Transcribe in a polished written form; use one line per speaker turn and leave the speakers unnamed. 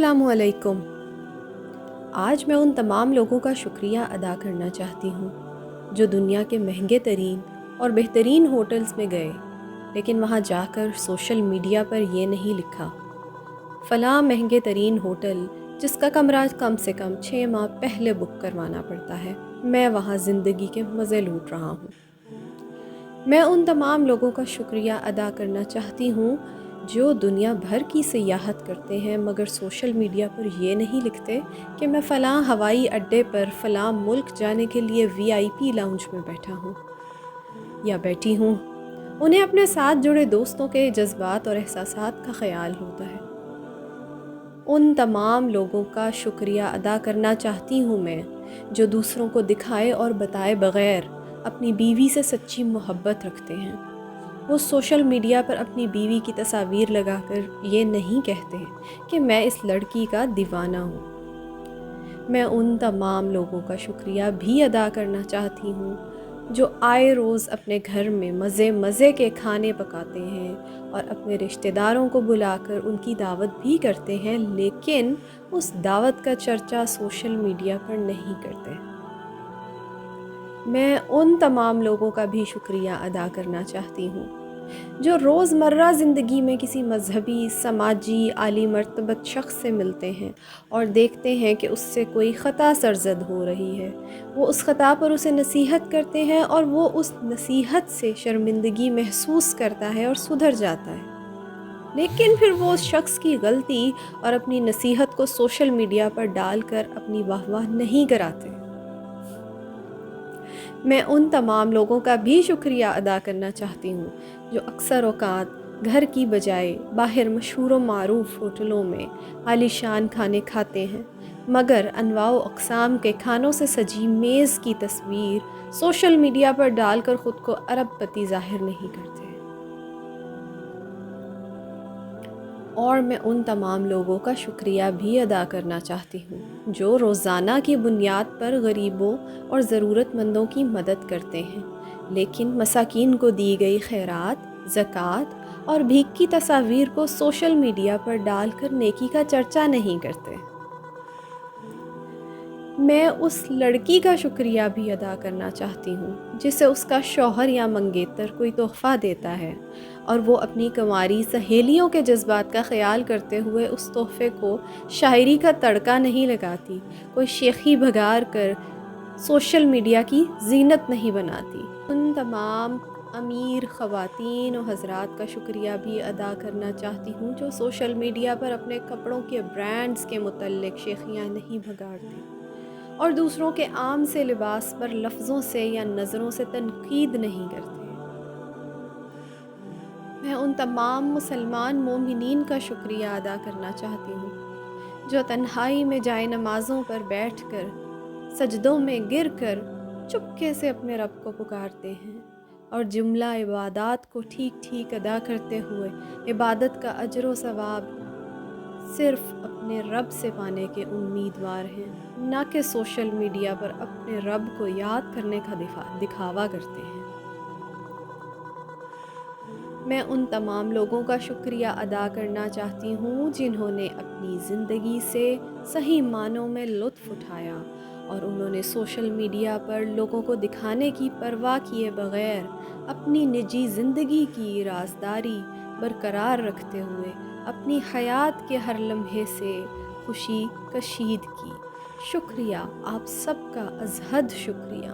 अस्सलामु अलैकुम। आज मैं उन तमाम लोगों का शुक्रिया अदा करना चाहती हूँ जो दुनिया के महंगे तरीन और बेहतरीन होटल्स में गए, लेकिन वहाँ जाकर सोशल मीडिया पर ये नहीं लिखा फ़लाँ महंगे तरीन होटल जिसका कमरा कम से कम 6 माह पहले बुक करवाना पड़ता है, मैं वहाँ ज़िंदगी के मज़े लूट रहा हूँ। मैं उन तमाम लोगों का शुक्रिया अदा करना चाहती हूँ जो दुनिया भर की सियाहत करते हैं मगर सोशल मीडिया पर ये नहीं लिखते कि मैं फ़लाँ हवाई अड्डे पर फ़लाँ मुल्क जाने के लिए VIP लाउंज में बैठा हूँ या बैठी हूँ। उन्हें अपने साथ जुड़े दोस्तों के जज्बात और एहसासात का ख़याल होता है। उन तमाम लोगों का शुक्रिया अदा करना चाहती हूँ मैं जो दूसरों को दिखाए और बताए बग़ैर अपनी बीवी से सच्ची मोहब्बत रखते हैं। वो सोशल मीडिया पर अपनी बीवी की तस्वीर लगाकर ये नहीं कहते कि मैं इस लड़की का दीवाना हूँ। मैं उन तमाम लोगों का शुक्रिया भी अदा करना चाहती हूँ जो आए रोज़ अपने घर में मज़े के खाने पकाते हैं और अपने रिश्तेदारों को बुलाकर उनकी दावत भी करते हैं, लेकिन उस दावत का चर्चा सोशल मीडिया पर नहीं करते। मैं उन तमाम लोगों का भी शुक्रिया अदा करना चाहती हूँ जो रोज़मर्रा ज़िंदगी में किसी मजहबी, समाजी, आली मर्तबत शख्स से मिलते हैं और देखते हैं कि उससे कोई ख़ता सरज़द हो रही है। वो उस ख़ता पर उसे नसीहत करते हैं और वो उस नसीहत से शर्मिंदगी महसूस करता है और सुधर जाता है, लेकिन फिर वो उस शख्स की गलती और अपनी नसीहत को सोशल मीडिया पर डालकर अपनी वाह-वाह नहीं कराते। मैं उन तमाम लोगों का भी शुक्रिया अदा करना चाहती हूँ जो अक्सर औक़ात घर की बजाय बाहर मशहूर व मारूफ़ होटलों में आलीशान खाने खाते हैं, मगर अनवाओ अक़साम के खानों से सजी मेज़ की तस्वीर सोशल मीडिया पर डालकर ख़ुद को अरबपति ज़ाहिर नहीं करते। और मैं उन तमाम लोगों का शुक्रिया भी अदा करना चाहती हूँ जो रोज़ाना की बुनियाद पर गरीबों और ज़रूरतमंदों की मदद करते हैं, लेकिन मसाकीन को दी गई खैरात, ज़कात और भीख की तस्वीर को सोशल मीडिया पर डालकर नेकी का चर्चा नहीं करते। मैं उस लड़की का शुक्रिया भी अदा करना चाहती हूँ जिसे उसका शौहर या मंगेतर कोई तोहफ़ा देता है और वो अपनी कुंवारी सहेलियों के जज्बात का ख़याल करते हुए उस तोहफ़े को शायरी का तड़का नहीं लगाती, कोई शेखी भगार कर सोशल मीडिया की ज़ीनत नहीं बनाती। उन तमाम अमीर ख़वातीन और हज़रात का शुक्रिया भी अदा करना चाहती हूँ जो सोशल मीडिया पर अपने कपड़ों के ब्रांड्स के मुतल्लिक़ शेखियाँ नहीं भगाड़ती और दूसरों के आम से लिबास पर लफ्ज़ों से या नज़रों से तनकीद नहीं करते। मैं उन तमाम मुसलमान मोमिनीन का शुक्रिया अदा करना चाहती हूँ जो तन्हाई में जाए नमाज़ों पर बैठकर, सजदों में गिरकर चुपके से अपने रब को पुकारते हैं और जुमला इबादत को ठीक ठीक अदा करते हुए इबादत का अजर व सवाब सिर्फ़ अपने रब से पाने के उम्मीदवार हैं, ना कि सोशल मीडिया पर अपने रब को याद करने का दिखावा करते हैं। मैं उन तमाम लोगों का शुक्रिया अदा करना चाहती हूँ जिन्होंने अपनी ज़िंदगी से सही मानों में लुत्फ़ उठाया और उन्होंने सोशल मीडिया पर लोगों को दिखाने की परवाह किए बग़ैर अपनी निजी ज़िंदगी की राज़दारी बरकरार रखते हुए अपनी हयात के हर लम्हे से खुशी कशीद की। शुक्रिया, आप सबका अज़हद शुक्रिया।